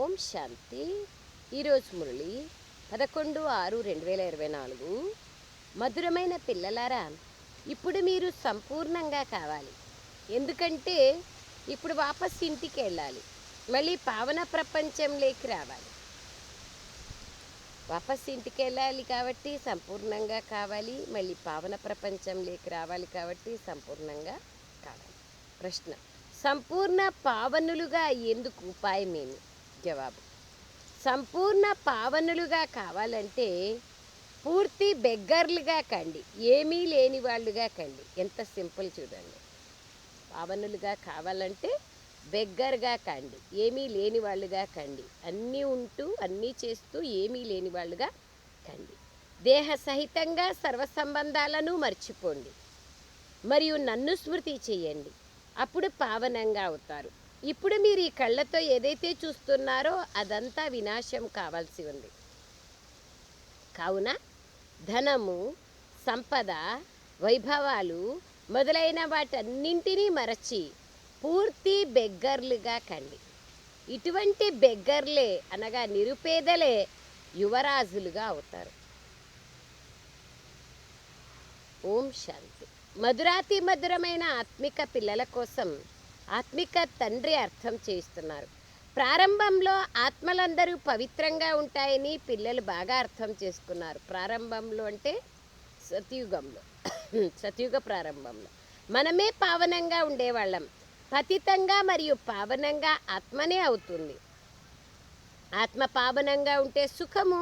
ఓం శాంతి. ఈరోజు మురళి 11/6/2024. మధురమైన పిల్లలారా, ఇప్పుడు మీరు సంపూర్ణంగా కావాలి. ఎందుకంటే ఇప్పుడు వాపస్ ఇంటికి వెళ్ళాలి, మళ్ళీ పావన ప్రపంచంలోకి రావాలి. వాపస్ ఇంటికి వెళ్ళాలి కాబట్టి సంపూర్ణంగా కావాలి, మళ్ళీ పావన ప్రపంచంలోకి రావాలి కాబట్టి సంపూర్ణంగా కావాలి. ప్రశ్న: సంపూర్ణ పావనులుగా అయ్యేందుకు ఉపాయం ఏమి? జవాబు: సంపూర్ణ పావనులుగా కావాలంటే పూర్తి బెగ్గర్లుగా కండి, ఏమీ లేని వాళ్ళుగా కండి. ఎంత సింపుల్ చూడండి. పావనులుగా కావాలంటే బెగ్గర్గా కండి, ఏమీ లేని వాళ్ళుగా కండి. అన్నీ ఉంటూ అన్నీ చేస్తూ ఏమీ లేని వాళ్ళుగా కండి. దేహ సహితంగా సర్వ సంబంధాలను మర్చిపోండి మరియు నన్ను స్మృతి చేయండి, అప్పుడు పావనంగా అవుతారు. ఇప్పుడు మీరు ఈ కళ్ళతో ఏదైతే చూస్తున్నారో అదంతా వినాశం కావాల్సి ఉంది. కావున ధనము, సంపద, వైభవాలు మొదలైన వాటన్నింటినీ మరచి పూర్తి బెగ్గర్లుగా కండి. ఇటువంటి బెగ్గర్లే అనగా నిరుపేదలే యువరాజులుగా అవుతారు. ఓం శాంతి. మధురాతి మధురమైన ఆత్మిక పిల్లల కోసం ఆత్మిక తండ్రి అర్థం చేస్తున్నారు. ప్రారంభంలో ఆత్మలందరూ పవిత్రంగా ఉంటాయని పిల్లలు బాగా అర్థం చేసుకున్నారు. ప్రారంభంలో అంటే సతయుగంలో, సతయుగ ప్రారంభంలో మనమే పావనంగా ఉండేవాళ్ళం. పతితంగా మరియు పావనంగా ఆత్మనే అవుతుంది. ఆత్మ పావనంగా ఉంటే సుఖము,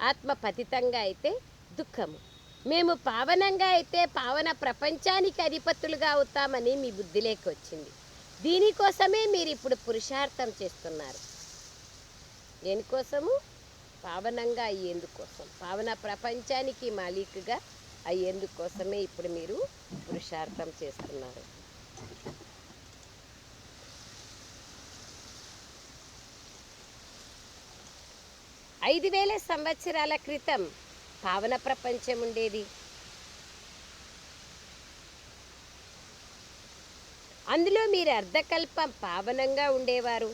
ఆత్మ పతితంగా అయితే దుఃఖము. మేము పావనంగా అయితే పావన ప్రపంచానికి అధిపతులుగా అవుతామని మీ బుద్ధిలోకి వచ్చింది. దీనికోసమే మీరు ఇప్పుడు పురుషార్థం చేస్తున్నారు. దేనికోసము? పావనంగా అయ్యేందుకోసం, పావన ప్రపంచానికి మాలిక్గా అయ్యేందుకోసమే ఇప్పుడు మీరు పురుషార్థం చేస్తున్నారు. ఐదు 5000 సంవత్సరాల క్రితం పావన ప్రపంచం ఉండేది. అందులో మీరు అర్ధకల్పం పావనంగా ఉండేవారు.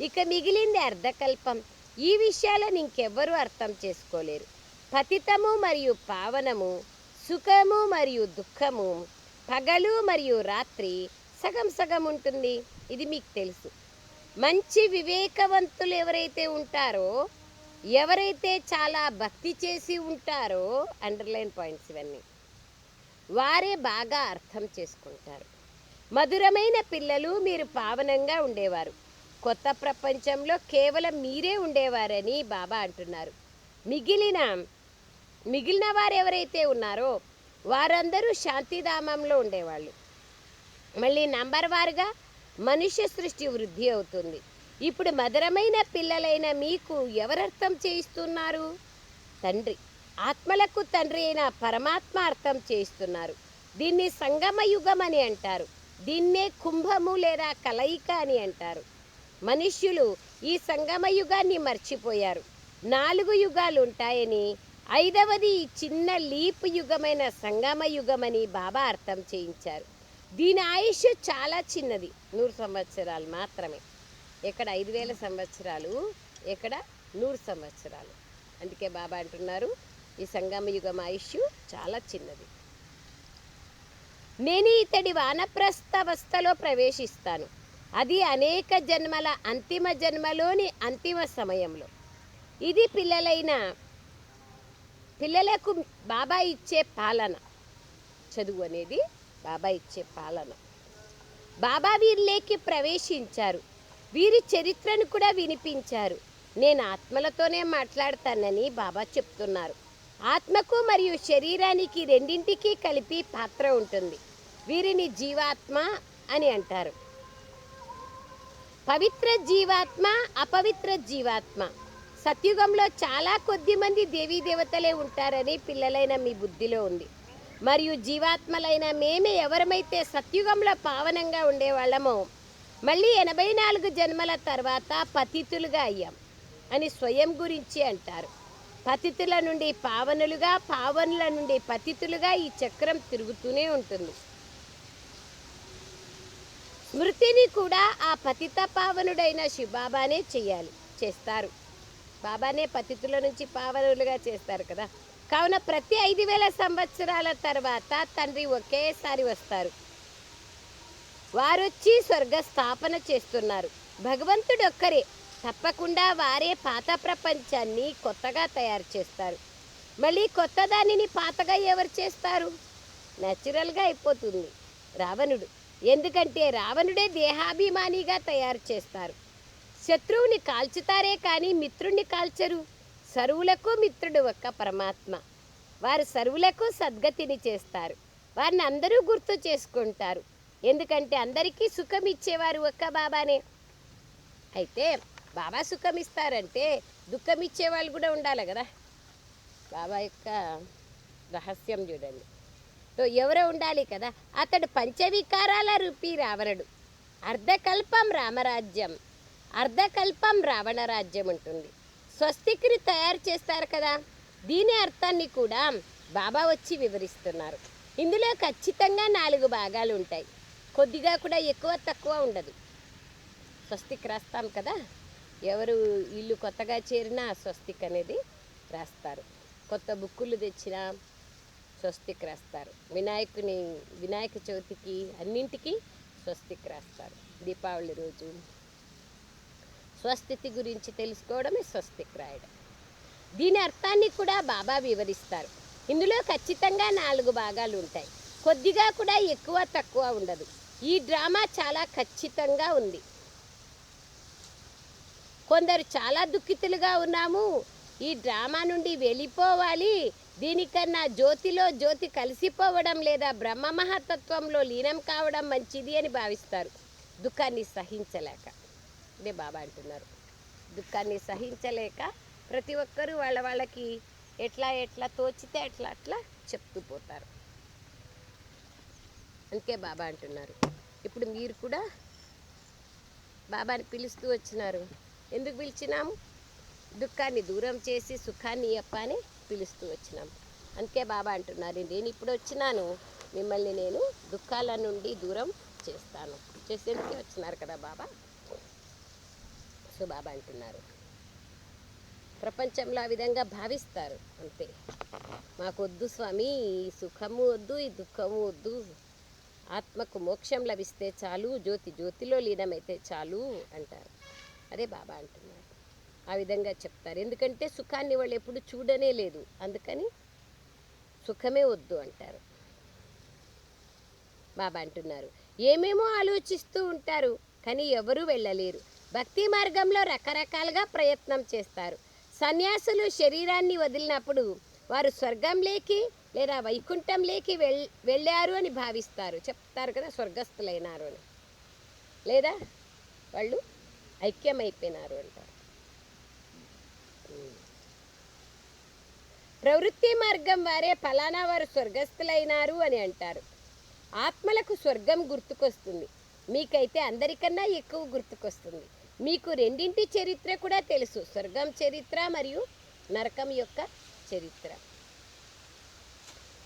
ఇక మిగిలింది అర్ధకల్పం. ఈ విషయాలను ఇంకెవ్వరూ అర్థం చేసుకోలేరు. పతితము మరియు పావనము, సుఖము మరియు దుఃఖము, పగలు మరియు రాత్రి సగం సగం ఉంటుంది. ఇది మీకు తెలుసు. మంచి వివేకవంతులు ఎవరైతే ఉంటారో, ఎవరైతే చాలా భక్తి చేసి ఉంటారో, అండర్లైన్ పాయింట్స్ ఇవన్నీ, వారే బాగా అర్థం చేసుకుంటారు. మధురమైన పిల్లలు, మీరు పావనంగా ఉండేవారు. కొత్త ప్రపంచంలో కేవలం మీరే ఉండేవారని బాబా అంటున్నారు. మిగిలిన వారు ఎవరైతే ఉన్నారో వారందరూ శాంతిధామంలో ఉండేవాళ్ళు. మళ్ళీ నంబర్ వారుగా మనుష్య సృష్టి వృద్ధి అవుతుంది. ఇప్పుడు మధురమైన పిల్లలైన మీకు ఎవరర్థం చేయిస్తున్నారు? తండ్రి. ఆత్మలకు తండ్రి అయిన పరమాత్మ అర్థం చేయిస్తున్నారు. దీన్ని సంగమ యుగం అని అంటారు. దీన్నే కుంభము లేదా కలయిక అని అంటారు. మనుష్యులు ఈ సంగమ యుగాన్ని మర్చిపోయారు. 4 యుగాలు ఉంటాయని, 5వది ఈ చిన్న లీప్ యుగమైన సంగమ యుగమని బాబా అర్థం చేయించారు. దీని ఆయుష్ చాలా చిన్నది, 100 సంవత్సరాలు మాత్రమే. ఎక్కడ 5000 సంవత్సరాలు, ఎక్కడ 100 సంవత్సరాలు. అందుకే బాబా అంటున్నారు ఈ సంగమ యుగం ఆయుష్ చాలా చిన్నది. నేను ఇతడి వానప్రస్థావస్థలో ప్రవేశిస్తాను. అది అనేక జన్మల అంతిమ జన్మలోని అంతిమ సమయంలో. ఇది పిల్లలకు బాబా ఇచ్చే పాలన. చదువు అనేది బాబా ఇచ్చే పాలన. బాబా వీరిలోకి ప్రవేశించారు. వీరి చరిత్రను కూడా వినిపించారు. నేను ఆత్మలతోనే మాట్లాడతానని బాబా చెప్తున్నారు. ఆత్మకు మరియు శరీరానికి రెండింటికి కలిపి పాత్ర ఉంటుంది. వీరిని జీవాత్మ అని అంటారు. పవిత్ర జీవాత్మ, అపవిత్ర జీవాత్మ. సత్యుగంలో చాలా కొద్ది మంది దేవీ దేవతలే ఉంటారని పిల్లలైన మీ బుద్ధిలో ఉంది. మరియు జీవాత్మలైన మేమే ఎవరమైతే సత్యుగంలో పావనంగా ఉండేవాళ్ళమో మళ్ళీ 84 జన్మల తర్వాత పతితులుగా అయ్యాం అని స్వయం గురించి అంటారు. పతితుల నుండి పావనులుగా, పావనుల నుండి పతితులుగా ఈ చక్రం తిరుగుతూనే ఉంటుంది. స్మృతిని కూడా ఆ పతిత పావనుడైన శివబాబానే చేస్తారు. బాబానే పతితుల నుంచి పావనులుగా చేస్తారు కదా. కావున ప్రతి 5,000 సంవత్సరాల తర్వాత తండ్రి ఒకేసారి వస్తారు. వారొచ్చి స్వర్గ స్థాపన చేస్తున్నారు. భగవంతుడు ఒక్కరే, తప్పకుండా వారే పాత ప్రపంచాన్ని కొత్తగా తయారు చేస్తారు. మళ్ళీ కొత్త దానిని పాతగా ఎవరు చేస్తారు? న్యాచురల్గా అయిపోతుంది రావణుడు. ఎందుకంటే రావణుడే దేహాభిమానిగా తయారు చేస్తారు. శత్రువుని కాల్చుతారే కానీ మిత్రుణ్ణి కాల్చరు. సర్వులకు మిత్రుడు ఒక్క పరమాత్మ. వారు సర్వులకు సద్గతిని చేస్తారు. వారిని అందరూ గుర్తు చేసుకుంటారు. ఎందుకంటే అందరికీ సుఖం ఇచ్చేవారు ఒక్క బాబానే. అయితే బాబా సుఖం ఇస్తారంటే దుఃఖం ఇచ్చేవాళ్ళు కూడా ఉండాలి కదా. బాబా యొక్క రహస్యం చూడండి. ఎవరో ఉండాలి కదా. అతడు పంచవికారాల రూపీ రావణుడు. అర్ధకల్పం రామరాజ్యం, అర్ధకల్పం రావణ రాజ్యం ఉంటుంది. స్వస్తిక్ని తయారు చేస్తారు కదా. దీని అర్థాన్ని కూడా బాబా వచ్చి వివరిస్తున్నారు. ఇందులో ఖచ్చితంగా 4 భాగాలు ఉంటాయి. కొద్దిగా కూడా ఎక్కువ తక్కువ ఉండదు. స్వస్తిక్ రాస్తాం కదా. ఎవరు ఇల్లు కొత్తగా చేరినా స్వస్తిక్ అనేది రాస్తారు. కొత్త బుక్కులు తెచ్చినా స్వస్తిక్ రాస్తారు. వినాయక చవితికి అన్నింటికి స్వస్తిక్ రాస్తారు. దీపావళి రోజు స్వస్థితి గురించి తెలుసుకోవడమే స్వస్తిక్ రాయడం. దీని అర్థాన్ని కూడా బాబా వివరిస్తారు. ఇందులో ఖచ్చితంగా 4 భాగాలు ఉంటాయి. కొద్దిగా కూడా ఎక్కువ తక్కువ ఉండదు. ఈ డ్రామా చాలా ఖచ్చితంగా ఉంది. కొందరు చాలా దుఃఖితులుగా ఉన్నాము, ఈ డ్రామా నుండి వెళ్ళిపోవాలి, దీనికన్నా జ్యోతిలో జ్యోతి కలిసిపోవడం లేదా బ్రహ్మ మహతత్వంలో లీనం కావడం మంచిది అని భావిస్తారు. దుఃఖాన్ని సహించలేక. ఇదే బాబా అంటున్నారు. దుఃఖాన్ని సహించలేక ప్రతి ఒక్కరూ వాళ్ళకి ఎట్లా తోచితే అట్లా చెప్తూ పోతారు. అందుకే బాబా అంటున్నారు. ఇప్పుడు మీరు కూడా బాబాని పిలుస్తూ వచ్చినారు. ఎందుకు పిలిచినాము? దుఃఖాన్ని దూరం చేసి సుఖాన్ని ఇవ్వని పిలుస్తూ వచ్చినాము. అందుకే బాబా అంటున్నారు, నేను ఇప్పుడు వచ్చినాను, మిమ్మల్ని నేను దుఃఖాల నుండి దూరం చేస్తాను. చేసేందుకే వచ్చినారు కదా బాబా. సో బాబా అంటున్నారు, ప్రపంచంలో ఆ విధంగా భావిస్తారు. అంతే, మాకొద్దు స్వామి, ఈ సుఖము వద్దు, ఈ దుఃఖము వద్దు, ఆత్మకు మోక్షం లభిస్తే చాలు, జ్యోతిలో లీనమైతే చాలు అంటారు. అదే బాబా అంటున్నారు. ఆ విధంగా చెప్తారు. ఎందుకంటే సుఖాన్ని వాళ్ళు ఎప్పుడు చూడనే లేదు, అందుకని సుఖమే వద్దు అంటారు. బాబా అంటున్నారు, ఏమేమో ఆలోచిస్తూ ఉంటారు కానీ ఎవరూ వెళ్ళలేరు. భక్తి మార్గంలో రకరకాలుగా ప్రయత్నం చేస్తారు. సన్యాసులు శరీరాన్ని వదిలినప్పుడు వారు స్వర్గంలోకి లేదా వైకుంఠంలోకి వెళ్ళారు అని భావిస్తారు. చెప్తారు కదా, స్వర్గస్థులైనారు అని, లేదా వాళ్ళు ఐక్యమైపోయినారు అంటారు. ప్రవృత్తి మార్గం వారే ఫలానా వారు స్వర్గస్థులైనారు అని అంటారు. ఆత్మలకు స్వర్గం గుర్తుకొస్తుంది, మీకైతే అందరికన్నా ఎక్కువ గుర్తుకొస్తుంది. మీకు రెండింటి చరిత్ర కూడా తెలుసు, స్వర్గం చరిత్ర మరియు నరకం యొక్క చరిత్ర.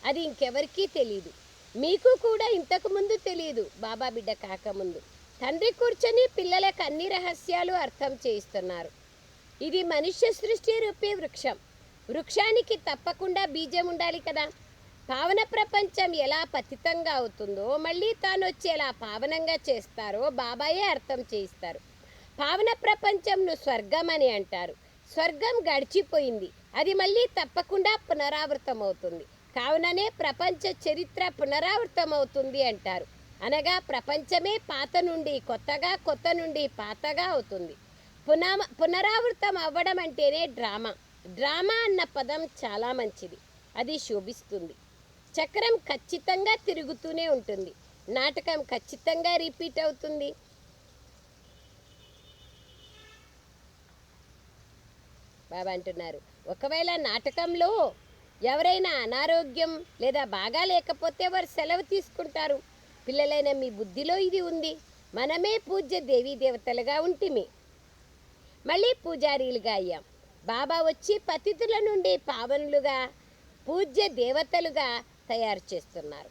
అది ఇంకెవరికీ తెలియదు. మీకు కూడా ఇంతకు ముందు తెలియదు, బాబా బిడ్డ కాకముందు. తండ్రి కూర్చొని పిల్లలకు అన్ని రహస్యాలు అర్థం చేయిస్తున్నారు. ఇది మనుష్య సృష్టి రూపీ వృక్షం. వృక్షానికి తప్పకుండా బీజం ఉండాలి కదా. పావన ప్రపంచం ఎలా పతితంగా అవుతుందో మళ్ళీ తాను వచ్చి ఎలా పావనంగా చేస్తారో బాబాయే అర్థం చేయిస్తారు. పావన ప్రపంచంను స్వర్గం అని అంటారు. స్వర్గం గడిచిపోయింది, అది మళ్ళీ తప్పకుండా పునరావృతం అవుతుంది. కావుననే ప్రపంచ చరిత్ర పునరావృతం అవుతుంది అంటారు. అనగా ప్రపంచమే పాత నుండి కొత్తగా, కొత్త నుండి పాతగా అవుతుంది. పునరావృతం అవ్వడం అంటేనే డ్రామా. డ్రామా అన్న పదం చాలా మంచిది, అది శోభిస్తుంది. చక్రం ఖచ్చితంగా తిరుగుతూనే ఉంటుంది, నాటకం ఖచ్చితంగా రిపీట్ అవుతుంది. బాబా అంటున్నారు, ఒకవేళ నాటకంలో ఎవరైనా అనారోగ్యం లేదా బాగా లేకపోతే వారు సెలవు తీసుకుంటారు. పిల్లలైన మీ బుద్ధిలో ఇది ఉంది. మనమే పూజ్య దేవీ దేవతలుగా ఉంటిమి, మళ్ళీ పూజారీలుగా అయ్యాం. బాబా వచ్చి పతితుల నుండి పావనులుగా, పూజ్య దేవతలుగా తయారు చేస్తున్నారు.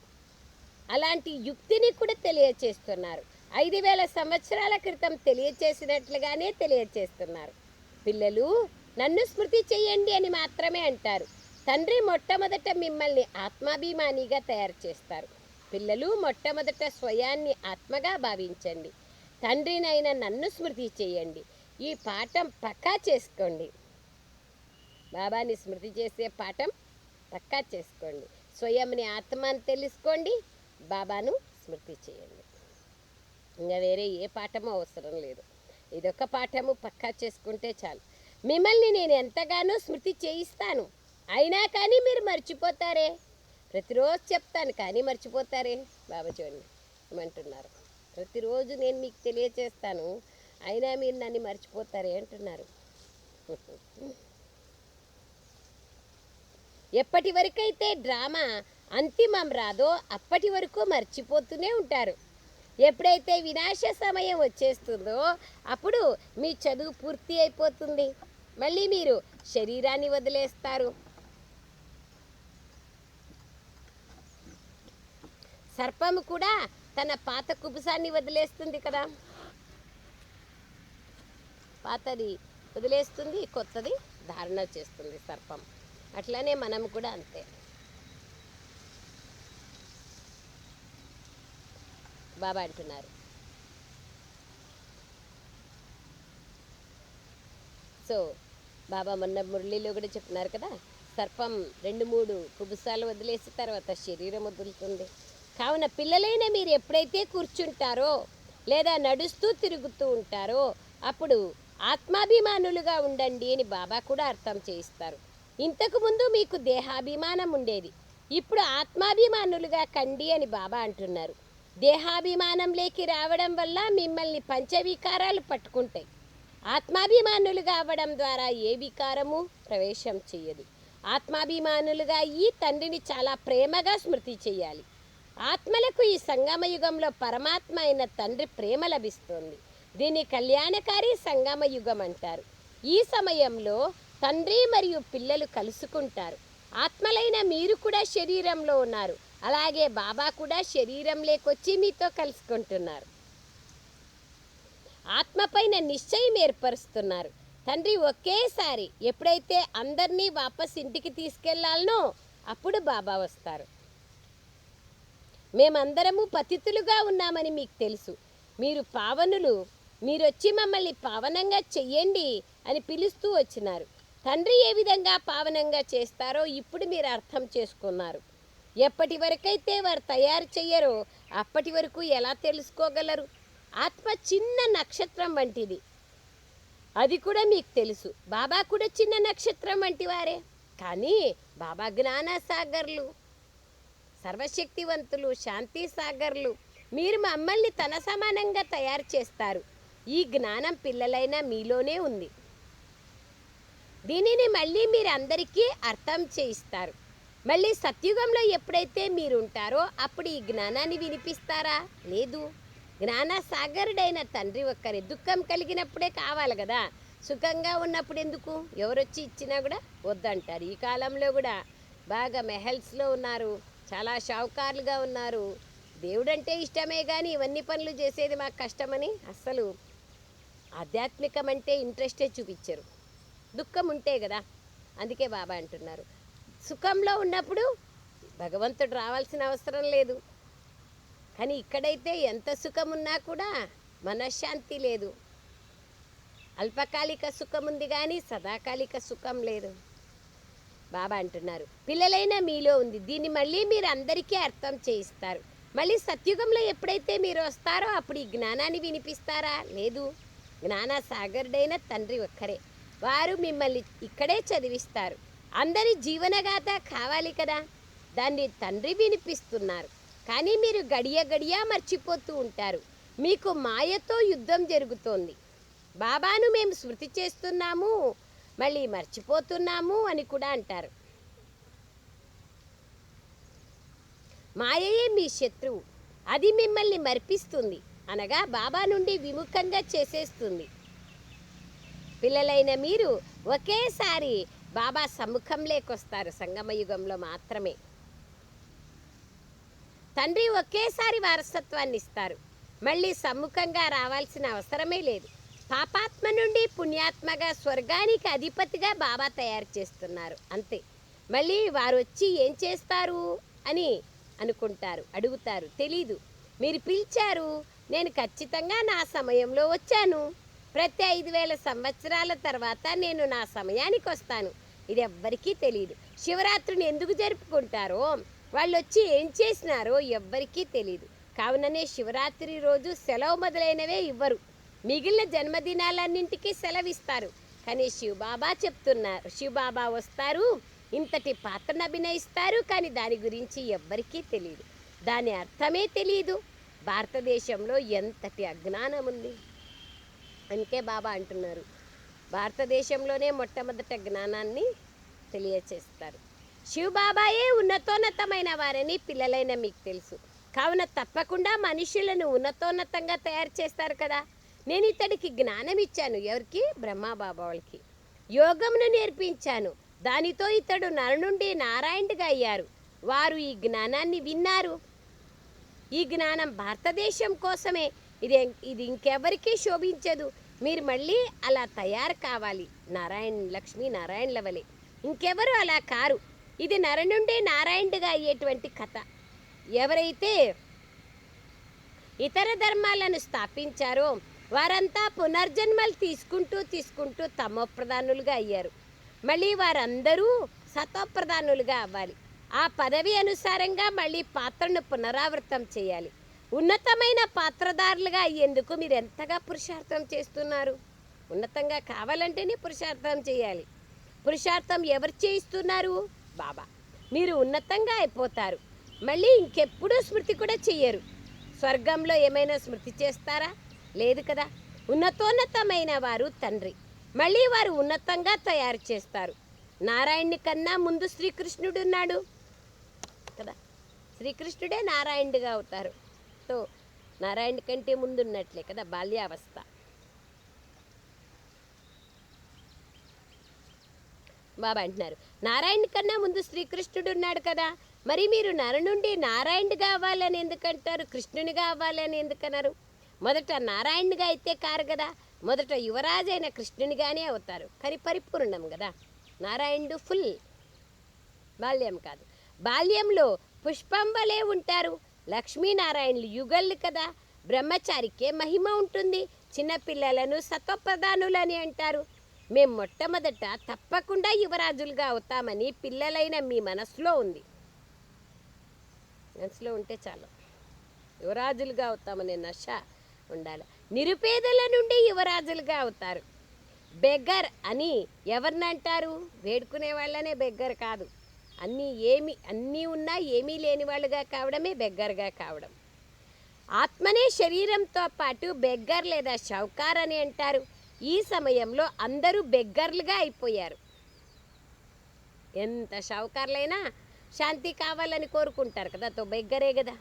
అలాంటి యుక్తిని కూడా తెలియచేస్తున్నారు. 5,000 సంవత్సరాల క్రితం తెలియచేసినట్లుగానే తెలియచేస్తున్నారు. పిల్లలు నన్ను స్మృతి చెయ్యండి అని మాత్రమే అంటారు. తండ్రి మొట్టమొదట మిమ్మల్ని ఆత్మాభిమానిగా తయారు చేస్తారు. పిల్లలు మొట్టమొదట స్వయాన్ని ఆత్మగా భావించండి. తండ్రినైనా నన్ను స్మృతి చేయండి. ఈ పాఠం పక్కా చేసుకోండి. బాబాని స్మృతి చేసే పాఠం పక్కా చేసుకోండి. స్వయంని ఆత్మ అని తెలుసుకోండి. బాబాను స్మృతి చేయండి. ఇంకా వేరే ఏ పాఠము అవసరం లేదు. ఇదొక పాఠము పక్కా చేసుకుంటే చాలు. మిమ్మల్ని నేను ఎంతగానో స్మృతి చేయిస్తాను, అయినా కానీ మీరు మర్చిపోతారే. ప్రతిరోజు చెప్తాను కానీ మర్చిపోతారే. బాబా చూడండి ఏమంటున్నారు, ప్రతిరోజు నేను మీకు తెలియచేస్తాను, అయినా మీరు నన్ను మర్చిపోతారే అంటున్నారు. ఎప్పటి వరకైతే డ్రామా అంతిమం రాదో అప్పటి వరకు మర్చిపోతూనే ఉంటారు. ఎప్పుడైతే వినాశ సమయం వచ్చేస్తుందో అప్పుడు మీ చదువు పూర్తి అయిపోతుంది. మళ్ళీ మీరు శరీరాన్ని వదిలేస్తారు. సర్పము కూడా తన పాత కుబుసాన్ని వదిలేస్తుంది కదా, పాతది వదిలేస్తుంది, కొత్తది ధారణ చేస్తుంది సర్పం. అట్లానే మనం కూడా అంతే. బాబా అంటున్నారు, సో బాబా మొన్న మురళిలో కూడా చెప్తున్నారు కదా, సర్పం 2-3 కుబుసాలు వదిలేసి తర్వాత శరీరం వదులుతుంది. కావున పిల్లలైన మీరు ఎప్పుడైతే కూర్చుంటారో లేదా నడుస్తూ తిరుగుతూ ఉంటారో అప్పుడు ఆత్మాభిమానులుగా ఉండండి అని బాబా కూడా అర్థం చేయిస్తారు. ఇంతకుముందు మీకు దేహాభిమానం ఉండేది, ఇప్పుడు ఆత్మాభిమానులుగా కండి అని బాబా అంటున్నారు. దేహాభిమానంలోకి రావడం వల్ల మిమ్మల్ని పంచవికారాలు పట్టుకుంటాయి. ఆత్మాభిమానులుగా అవ్వడం ద్వారా ఏ వికారము ప్రవేశం చెయ్యదు. ఆత్మాభిమానులుగా ఈ తండ్రిని చాలా ప్రేమగా స్మృతి చేయాలి. ఆత్మలకు ఈ సంగమయుగంలో పరమాత్మ అయిన తండ్రి ప్రేమ లభిస్తుంది. దీన్ని కళ్యాణకారి సంగమయుగం అంటారు. ఈ సమయంలో తండ్రి మరియు పిల్లలు కలుసుకుంటారు. ఆత్మలైన మీరు కూడా శరీరంలో ఉన్నారు, అలాగే బాబా కూడా శరీరంలోకొచ్చి మీతో కలుసుకుంటున్నారు. ఆత్మపైన నిశ్చయం ఏర్పరుస్తున్నారు. తండ్రి ఒకేసారి ఎప్పుడైతే అందరినీ వాపస్ ఇంటికి తీసుకెళ్లాలనో అప్పుడు బాబా వస్తారు. మేమందరము పతితులుగా ఉన్నామని మీకు తెలుసు, మీరు పావనులు, మీరొచ్చి మమ్మల్ని పావనంగా చెయ్యండి అని పిలుస్తూ వచ్చినారు. తండ్రి ఏ విధంగా పావనంగా చేస్తారో ఇప్పుడు మీరు అర్థం చేసుకున్నారు. ఎప్పటి వరకైతే వారు తయారు చెయ్యరో అప్పటి వరకు ఎలా తెలుసుకోగలరు? ఆత్మ చిన్న నక్షత్రం వంటిది, అది కూడా మీకు తెలుసు. బాబా కూడా చిన్న నక్షత్రం వంటి వారే, కానీ బాబా జ్ఞాన సాగర్లు, సర్వశక్తివంతులు, శాంతి సాగర్లు. మీరు మమ్మల్ని తన సమానంగా తయారు చేస్తారు. ఈ జ్ఞానం పిల్లలైన మీలోనే ఉంది. దీనిని మళ్ళీ మీరు అందరికీ అర్థం చేయిస్తారు. మళ్ళీ సత్యుగంలో ఎప్పుడైతే మీరు ఉంటారో అప్పుడు ఈ జ్ఞానాన్ని వినిపిస్తారా? లేదు. జ్ఞాన సాగరుడైన తండ్రి ఒక్కరే. దుఃఖం కలిగినప్పుడే కావాలి కదా, సుఖంగా ఉన్నప్పుడు ఎందుకు? ఎవరొచ్చి ఇచ్చినా కూడా వద్దంటారు. ఈ కాలంలో కూడా బాగా మెహల్స్లో ఉన్నారు, చాలా షావుకారులుగా ఉన్నారు. దేవుడంటే ఇష్టమే కానీ ఇవన్నీ పనులు చేసేది మాకు కష్టమని అస్సలు ఆధ్యాత్మికం అంటే ఇంట్రెస్టే చూపించరు. దుఃఖం ఉంటే కదా, అందుకే బాబా అంటున్నారు సుఖంలో ఉన్నప్పుడు భగవంతుడు రావాల్సిన అవసరం లేదు. కానీ ఇక్కడైతే ఎంత సుఖం ఉన్నా కూడా మనశ్శాంతి లేదు. అల్పకాలిక సుఖం ఉంది కానీ సదాకాలిక సుఖం లేదు. బాబా అంటున్నారు పిల్లలైన మీలో ఉంది, దీన్ని మళ్ళీ మీరు అందరికీ అర్థం చేయిస్తారు. మళ్ళీ సత్యుగంలో ఎప్పుడైతే మీరు వస్తారో అప్పుడు ఈ జ్ఞానాన్ని వినిపిస్తారా? లేదు. జ్ఞాన సాగరుడైన తండ్రి ఒక్కరే, వారు మిమ్మల్ని ఇక్కడే చదివిస్తారు. అందరి జీవనగాథ కావాలి కదా, దాన్ని తండ్రి వినిపిస్తున్నారు. కానీ మీరు గడియ గడియ మర్చిపోతూ ఉంటారు. మీకు మాయతో యుద్ధం జరుగుతోంది. బాబాను మేము స్మృతి చేస్తున్నాము, మళ్ళీ మర్చిపోతున్నాము అని కూడా అంటారు. మాయయే మీ శత్రువు, అది మిమ్మల్ని మర్పిస్తుంది, అనగా బాబా నుండి విముఖంగా చేసేస్తుంది. పిల్లలైన మీరు ఒకేసారి బాబా సమ్ముఖంలోకొస్తారు. సంగమయుగంలో మాత్రమే తండ్రి ఒకేసారి వారసత్వాన్ని ఇస్తారు. మళ్ళీ సమ్ముఖంగా రావాల్సిన అవసరమే లేదు. పాపాత్మ నుండి పుణ్యాత్మగా స్వర్గానికి అధిపతిగా బాబా తయారు చేస్తున్నారు అంతే. మళ్ళీ వారు వచ్చి ఏం చేస్తారు అని అనుకుంటారు, అడుగుతారు, తెలీదు. మీరు పిలిచారు, నేను ఖచ్చితంగా నా సమయంలో వచ్చాను. ప్రతి 5000 సంవత్సరాల తర్వాత నేను నా సమయానికి వస్తాను. ఇది ఎవ్వరికీ తెలియదు. శివరాత్రిని ఎందుకు జరుపుకుంటారో, వాళ్ళు వచ్చి ఏం చేసినారో ఎవ్వరికీ తెలియదు. కావుననే శివరాత్రి రోజు సెలవు మొదలైనవే ఇవ్వరు. మిగిలిన జన్మదినాలన్నింటికీ సెలవిస్తారు. కానీ శివబాబా చెప్తున్నారు, శివబాబా వస్తారు, ఇంతటి పాత్రను అభినయిస్తారు, కానీ దాని గురించి ఎవ్వరికీ తెలియదు. దాని అర్థమే తెలియదు. భారతదేశంలో ఎంతటి అజ్ఞానం ఉంది. అందుకే బాబా అంటున్నారు, భారతదేశంలోనే మొట్టమొదట జ్ఞానాన్ని తెలియచేస్తారు. శివబాబాయే ఉన్నతోన్నతమైన వారని పిల్లలైన మీకు తెలుసు. కావున తప్పకుండా మనుషులను ఉన్నతోన్నతంగా తయారు చేస్తారు కదా. నేను ఇతడికి జ్ఞానం ఇచ్చాను. ఎవరికి? బ్రహ్మాబాబా వాళ్ళకి. యోగమును నేర్పించాను. దానితో ఇతడు నర నుండి నారాయణుడిగా అయ్యారు. వారు ఈ జ్ఞానాన్ని విన్నారు. ఈ జ్ఞానం భారతదేశం కోసమే. ఇది ఇంకెవరికీ శోభించదు. మీరు మళ్ళీ అలా తయారు కావాలి, లక్ష్మీ నారాయణుల వలె. ఇంకెవరు అలా కారు. ఇది నర నుండి నారాయణుడిగా అయ్యేటువంటి కథ. ఎవరైతే ఇతర ధర్మాలను స్థాపించారో వారంతా పునర్జన్మలు తీసుకుంటూ తమోప్రధానులుగా అయ్యారు. మళ్ళీ వారందరూ సతోప్రధానులుగా అవ్వాలి. ఆ పదవి అనుసారంగా మళ్ళీ పాత్రను పునరావృతం చేయాలి. ఉన్నతమైన పాత్రధారులుగా అయ్యేందుకు మీరు ఎంతగా పురుషార్థం చేస్తున్నారు. ఉన్నతంగా కావాలంటేనే పురుషార్థం చేయాలి. పురుషార్థం ఎవరు చేయిస్తున్నారు? బాబా. మీరు ఉన్నతంగా అయిపోతారు. మళ్ళీ ఇంకెప్పుడూ స్మృతి కూడా చెయ్యరు. స్వర్గంలో ఏమైనా స్మృతి చేస్తారా? లేదు కదా. ఉన్నతోన్నతమైన వారు తండ్రి. మళ్ళీ వారు ఉన్నతంగా తయారు చేస్తారు. నారాయణుని కన్నా ముందు శ్రీకృష్ణుడు ఉన్నాడు కదా. శ్రీకృష్ణుడే నారాయణుడిగా అవుతారు. సో నారాయణ కంటే ముందు ఉన్నట్లే కదా బాల్యావస్థ. బాబా అంటున్నారు, నారాయణ కన్నా ముందు శ్రీకృష్ణుడు ఉన్నాడు కదా, మరి మీరు నర నుండి నారాయణుడిగా అవ్వాలని ఎందుకంటారు, కృష్ణునిగా అవ్వాలని ఎందుకన్నారు? మొదట నారాయణుడిగా అయితే కారు కదా, మొదట యువరాజైన కృష్ణునిగానే అవుతారు. కానీ పరిపూర్ణం కదా. నారాయణుడు ఫుల్, బాల్యం కాదు. బాల్యంలో పుష్పం వలె ఉంటారు. లక్ష్మీనారాయణులు యుగళ్ళు కదా. బ్రహ్మచారికే మహిమ ఉంటుంది. చిన్నపిల్లలను సత్వప్రధానులని అంటారు. మేము మొట్టమొదట తప్పకుండా యువరాజులుగా అవుతామని పిల్లలైన మీ మనసులో ఉంది. మనసులో ఉంటే చాలు. యువరాజులుగా అవుతామనే నష ఉండాలి. నిరుపేదల నుండి యువరాజులుగా అవుతారు. బెగ్గర్ అని ఎవరినంటారు? వేడుకునే వాళ్ళనే బెగ్గర్ కాదు. అన్నీ ఉన్నా ఏమీ లేని వాళ్ళుగా కావడమే బెగ్గర్గా కావడం. ఆత్మనే శరీరంతో పాటు బెగ్గర్ లేదా షౌకార్ అని అంటారు. ఈ సమయంలో అందరూ బెగ్గర్లుగా అయిపోయారు. ఎంత షౌకార్లైనా శాంతి కావాలని కోరుకుంటారు కదా, తో బెగ్గరే కదా.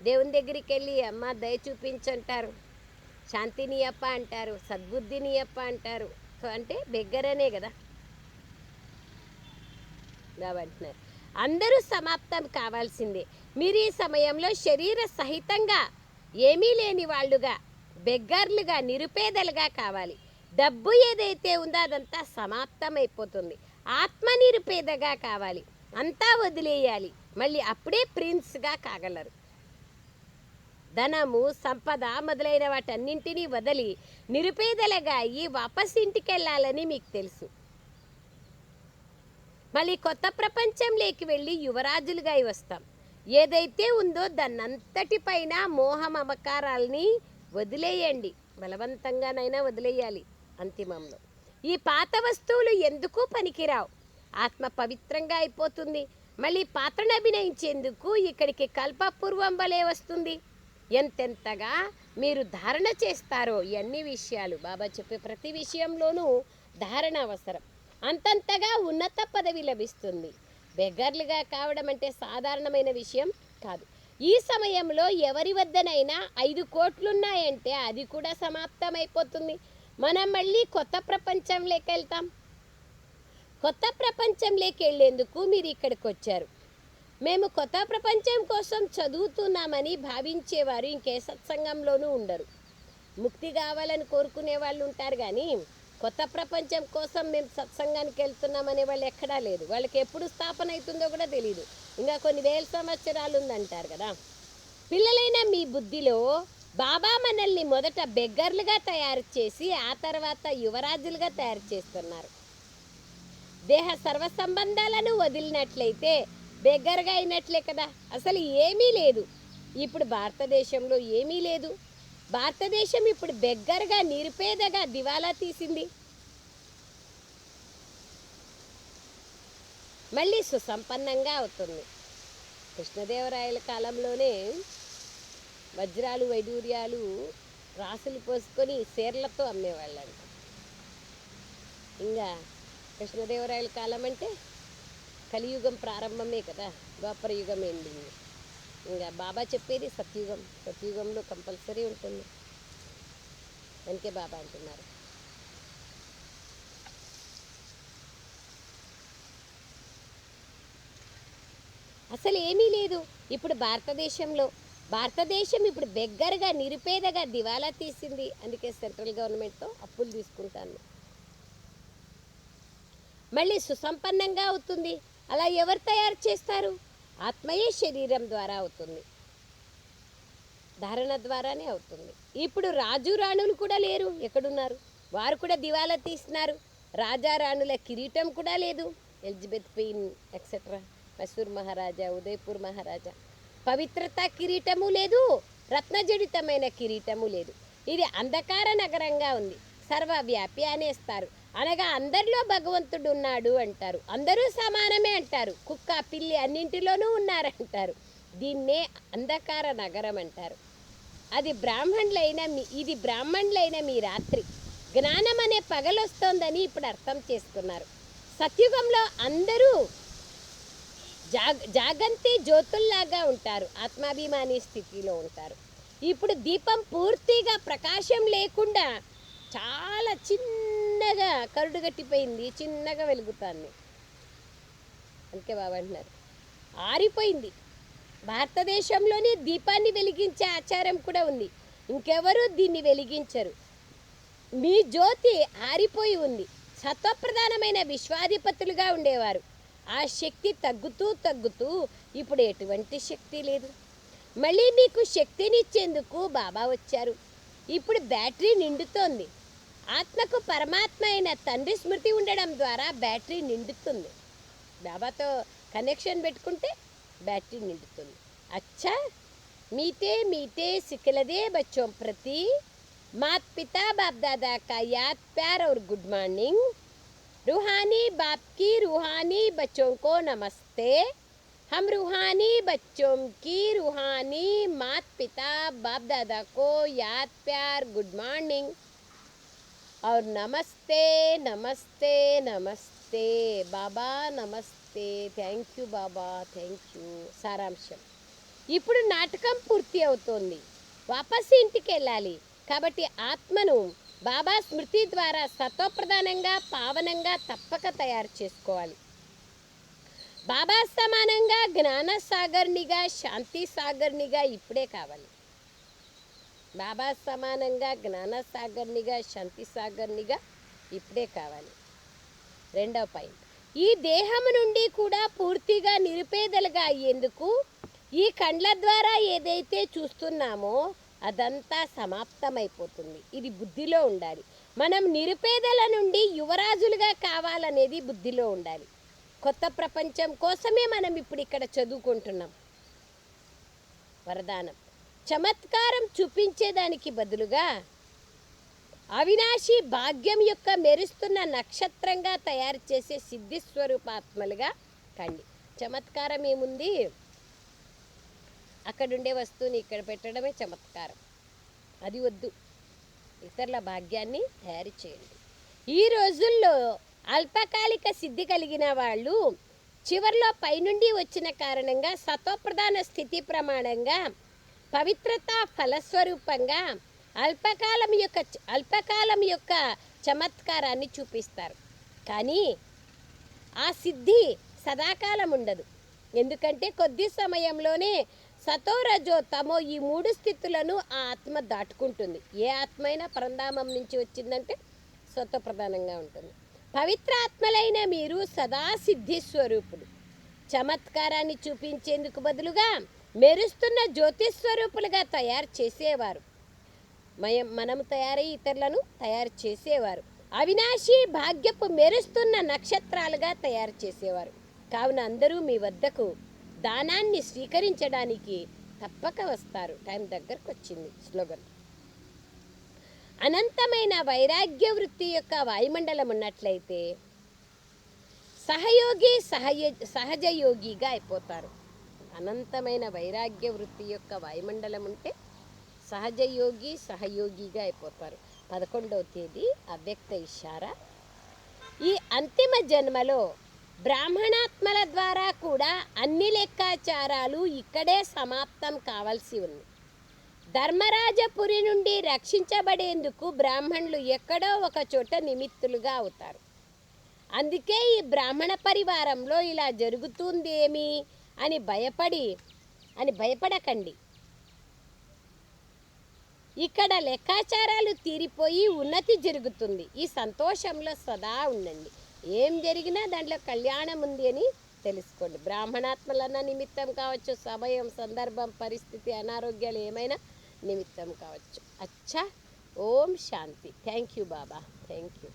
దేవుని దగ్గరికి వెళ్ళి అమ్మ దయ చూపించంటారు, శాంతిని అప్ప అంటారు, సద్బుద్ధిని అప్ప అంటారు. సో అంటే బెగ్గరనే కదా. అంటున్నారు అందరూ సమాప్తం కావాల్సిందే. మీరు ఈ సమయంలో శరీర సహితంగా ఏమీ లేని వాళ్ళుగా, బెగ్గర్లుగా, నిరుపేదలుగా కావాలి. డబ్బు ఏదైతే ఉందో అదంతా సమాప్తమైపోతుంది. ఆత్మ నిరుపేదగా కావాలి. అంతా వదిలేయాలి. మళ్ళీ అప్పుడే ప్రిన్స్గా కాగలరు. ధనము, సంపద మొదలైన వాటన్నింటినీ వదిలి నిరుపేదలుగా అయ్యి వాపస్ ఇంటికి వెళ్ళాలని మీకు తెలుసు. మళ్ళీ కొత్త ప్రపంచంలోకి వెళ్ళి యువరాజులుగా వస్తాం. ఏదైతే ఉందో దాన్నంతటిపైన మోహ మమకారాల్ని వదిలేయండి. బలవంతంగానైనా వదిలేయాలి. అంతిమంలో ఈ పాత వస్తువులు ఎందుకు పనికిరావు. ఆత్మ పవిత్రంగా అయిపోతుంది. మళ్ళీ పాత్రను అభినయించేందుకు ఇక్కడికి కల్పపూర్వం వలె వస్తుంది. ఎంతెంతగా మీరు ధారణ చేస్తారో అన్ని విషయాలు, బాబా చెప్పే ప్రతి విషయంలోనూ ధారణ అవసరం. అంతంతగా ఉన్నత పదవి లభిస్తుంది. బెగ్గర్లుగా కావడం అంటే సాధారణమైన విషయం కాదు. ఈ సమయంలో ఎవరి వద్దనైనా 5 కోట్లున్నాయంటే అది కూడా సమాప్తమైపోతుంది. మనం మళ్ళీ కొత్త ప్రపంచంలోకి వెళ్తాం. కొత్త ప్రపంచంలోకి వెళ్ళేందుకు మీరు ఇక్కడికి వచ్చారు. మేము కొత్త ప్రపంచం కోసం చదువుతున్నామని భావించేవారు ఇంకే సత్సంగంలోనూ ఉండరు. ముక్తి కావాలని కోరుకునే వాళ్ళు ఉంటారు, కానీ కొత్త ప్రపంచం కోసం మేము సత్సంగానికి వెళ్తున్నామనే వాళ్ళు ఎక్కడా లేదు. వాళ్ళకి ఎప్పుడు స్థాపన అవుతుందో కూడా తెలియదు. ఇంకా కొన్ని వేల సంవత్సరాలు ఉందంటారు కదా. పిల్లలైన మీ బుద్ధిలో బాబా మనల్ని మొదట బెగ్గర్లుగా తయారు చేసి ఆ తర్వాత యువరాజులుగా తయారు చేస్తున్నారు. దేహ సర్వ సంబంధాలను వదిలినట్లయితే బెగ్గరగా అయినట్లే కదా. అసలు ఏమీ లేదు. ఇప్పుడు భారతదేశంలో ఏమీ లేదు. భారతదేశం ఇప్పుడు బెగ్గరగా నిరుపేదగా దివాలా తీసింది. మళ్ళీ సుసంపన్నంగా అవుతుంది. కృష్ణదేవరాయల కాలంలోనే వజ్రాలు వైడూర్యాలు రాసులు పోసుకొని సేర్లతో అమ్మేవాళ్ళంట. ఇంకా కృష్ణదేవరాయల కాలం అంటే కలియుగం ప్రారంభమే కదా, ద్వాపర యుగం ఎండింగ్. ఇంకా బాబా చెప్పేది సత్యుగం. సత్యుగంలో కంపల్సరీ ఉంటుంది. అందుకే బాబా అంటున్నారు. అసలు ఏమీ లేదు ఇప్పుడు భారతదేశం ఇప్పుడు బెగ్గరగా నిరుపేదగా దివాలా తీసింది. అందుకే సెంట్రల్ గవర్నమెంట్తో అప్పులు తీసుకుంటాను. మళ్ళీ సుసంపన్నంగా అవుతుంది. అలా ఎవరు తయారు చేస్తారు? ఆత్మయే శరీరం ద్వారా అవుతుంది, ధారణ ద్వారానే అవుతుంది. ఇప్పుడు రాజు రాణులు కూడా లేరు. ఎక్కడున్నారు? వారు కూడా దివాలా తీస్తున్నారు. రాజా రాణుల కిరీటం కూడా లేదు. ఎలిజబెత్ క్వీన్ ఎక్సెట్రా, మైసూర్ మహారాజా, ఉదయపూర్ మహారాజా పవిత్రత కిరీటము లేదు, రత్నజడితమైన కిరీటము లేదు. ఇది అంధకార నగరంగా ఉంది. సర్వవ్యాపి అనేస్తారు. అనగా అందరిలో భగవంతుడు ఉన్నాడు అంటారు. అందరూ సమానమే అంటారు. కుక్క పిల్లి అన్నింటిలోనూ ఉన్నారంటారు. దీన్నే అంధకార నగరం అంటారు. ఇది బ్రాహ్మణులైన మీ రాత్రి. జ్ఞానం అనే పగలొస్తోందని ఇప్పుడు అర్థం చేసుకున్నారు. సత్యుగంలో అందరూ జాగంతి జ్యోతుల్లాగా ఉంటారు. ఆత్మాభిమాని స్థితిలో ఉంటారు. ఇప్పుడు దీపం పూర్తిగా ప్రకాశం లేకుండా చాలా చిన్నగా కరుడు గట్టిపోయింది, చిన్నగా వెలుగుతాన్ని. అందుకే బాబా అంటున్నారు ఆరిపోయింది. భారతదేశంలోనే దీపాన్ని వెలిగించే ఆచారం కూడా ఉంది. ఇంకెవరూ దీన్ని వెలిగించరు. మీ జ్యోతి ఆరిపోయి ఉంది. సత్వప్రధానమైన విశ్వాధిపతులుగా ఉండేవారు. ఆ శక్తి తగ్గుతూ ఇప్పుడు ఎటువంటి శక్తి లేదు. మళ్ళీ మీకు శక్తినిచ్చేందుకు బాబా వచ్చారు. ఇప్పుడు బ్యాటరీ నిండుతోంది. ఆత్మకు పరమాత్మ అయిన తండ్రి స్మృతి ఉండడం ద్వారా బ్యాటరీ నిండుతుంది. బాబాతో కనెక్షన్ పెట్టుకుంటే బ్యాటరీ నిండుతుంది. అచ్చా मीठे सिखलदे बच्चों प्रति माता पिता बाप दादा का याद प्यार और गुड मॉर्निंग। रूहानी बाप की रूहानी बच्चों को नमस्ते। हम रूहानी बच्चों की रूहानी माता पिता बाप दादा को याद प्यार गुड मॉर्निंग और नमस्ते नमस्ते नमस्ते बाबा नमस्ते। Thank you Baba, thank you. సారాంశం, ఇప్పుడు నాటకం పూర్తి అవుతోంది. వాపస్ ఇంటికి వెళ్ళాలి. కాబట్టి ఆత్మను బాబా స్మృతి ద్వారా సత్వప్రధానంగా పావనంగా తప్పక తయారు చేసుకోవాలి. బాబా సమానంగా జ్ఞాన సాగర్నిగా శాంతి సాగర్నిగా ఇప్పుడే కావాలి. బాబా సమానంగా జ్ఞాన సాగర్నిగా శాంతి సాగర్నిగా ఇప్పుడే కావాలి. రెండవ పాయింట్, ఈ దేహం నుండి కూడా పూర్తిగా నిరుపేదలుగా అయ్యేందుకు ఈ కండ్ల ద్వారా ఏదైతే చూస్తున్నామో అదంతా సమాప్తమైపోతుంది. ఇది బుద్ధిలో ఉండాలి. మనం నిరుపేదల నుండి యువరాజులుగా కావాలనేది బుద్ధిలో ఉండాలి. కొత్త ప్రపంచం కోసమే మనం ఇప్పుడు ఇక్కడ చదువుకుంటున్నాం. వరదానం, చమత్కారం చూపించేదానికి బదులుగా అవినాశి భాగ్యం యొక్క మెరుస్తున్న నక్షత్రంగా తయారు చేసే సిద్ధి స్వరూపాత్మలుగా కండి. చమత్కారం ఏముంది? అక్కడుండే వస్తువుని ఇక్కడ పెట్టడమే చమత్కారం. అది వద్దు. ఇతరుల భాగ్యాన్ని తయారు చేయండి. ఈ రోజుల్లో అల్పకాలిక సిద్ధి కలిగిన వాళ్ళు చివరిలో పైనుండి వచ్చిన కారణంగా సత్వప్రధాన స్థితి ప్రమాణంగా పవిత్రత ఫలస్వరూపంగా అల్పకాలం యొక్క చమత్కారాన్ని చూపిస్తారు. కానీ ఆ సిద్ధి సదాకాలం ఉండదు. ఎందుకంటే కొద్ది సమయంలోనే సతో రజో తమో ఈ 3 స్థితులను ఆ ఆత్మ దాటుకుంటుంది. ఏ ఆత్మ అయినా పరంధామం నుంచి వచ్చిందంటే స్వతప్రధానంగా ఉంటుంది. పవిత్ర ఆత్మలైన మీరు సదా సిద్ధి స్వరూపులు. చమత్కారాన్ని చూపించేందుకు బదులుగా మెరుస్తున్న జ్యోతిస్వరూపులుగా తయారు చేసేవారు. మనము తయారై ఇతరులను తయారు చేసేవారు. అవినాశి భాగ్యపు మెరుస్తున్న నక్షత్రాలుగా తయారు చేసేవారు. కావున అందరూ మీ వద్దకు దానాన్ని స్వీకరించడానికి తప్పక వస్తారు. టైం దగ్గరకు వచ్చింది. స్లోగన్: అనంతమైన వైరాగ్య వృత్తి యొక్క వాయుమండలం ఉన్నట్లయితే సహయోగి సహజయోగిగా అయిపోతారు. అనంతమైన వైరాగ్య వృత్తి యొక్క వాయుమండలం ఉంటే సహజయోగి సహయోగిగా అయిపోతారు. 11వ తేదీ అవ్యక్త ఇషారా. ఈ అంతిమ జన్మలో బ్రాహ్మణాత్మల ద్వారా కూడా అన్ని లెక్కాచారాలు ఇక్కడే సమాప్తం కావాల్సి ఉంది. ధర్మరాజపురి నుండి రక్షించబడేందుకు బ్రాహ్మణులు ఎక్కడో ఒక చోట నిమిత్తులుగా అవుతారు. అందుకే ఈ బ్రాహ్మణ పరివారంలో ఇలా జరుగుతుందేమి అని భయపడకండి. ఇక్కడ లెక్కాచారాలు తీరిపోయి ఉన్నతి జరుగుతుంది. ఈ సంతోషంలో సదా ఉండండి. ఏం జరిగినా దాంట్లో కళ్యాణం ఉంది అని తెలుసుకోండి. బ్రాహ్మణాత్మలన్న నిమిత్తం కావచ్చు, సమయం, సందర్భం, పరిస్థితి, అనారోగ్యాలు ఏమైనా నిమిత్తం కావచ్చు. అచ్చా. ఓం శాంతి. థ్యాంక్ యూ బాబా. Thank you.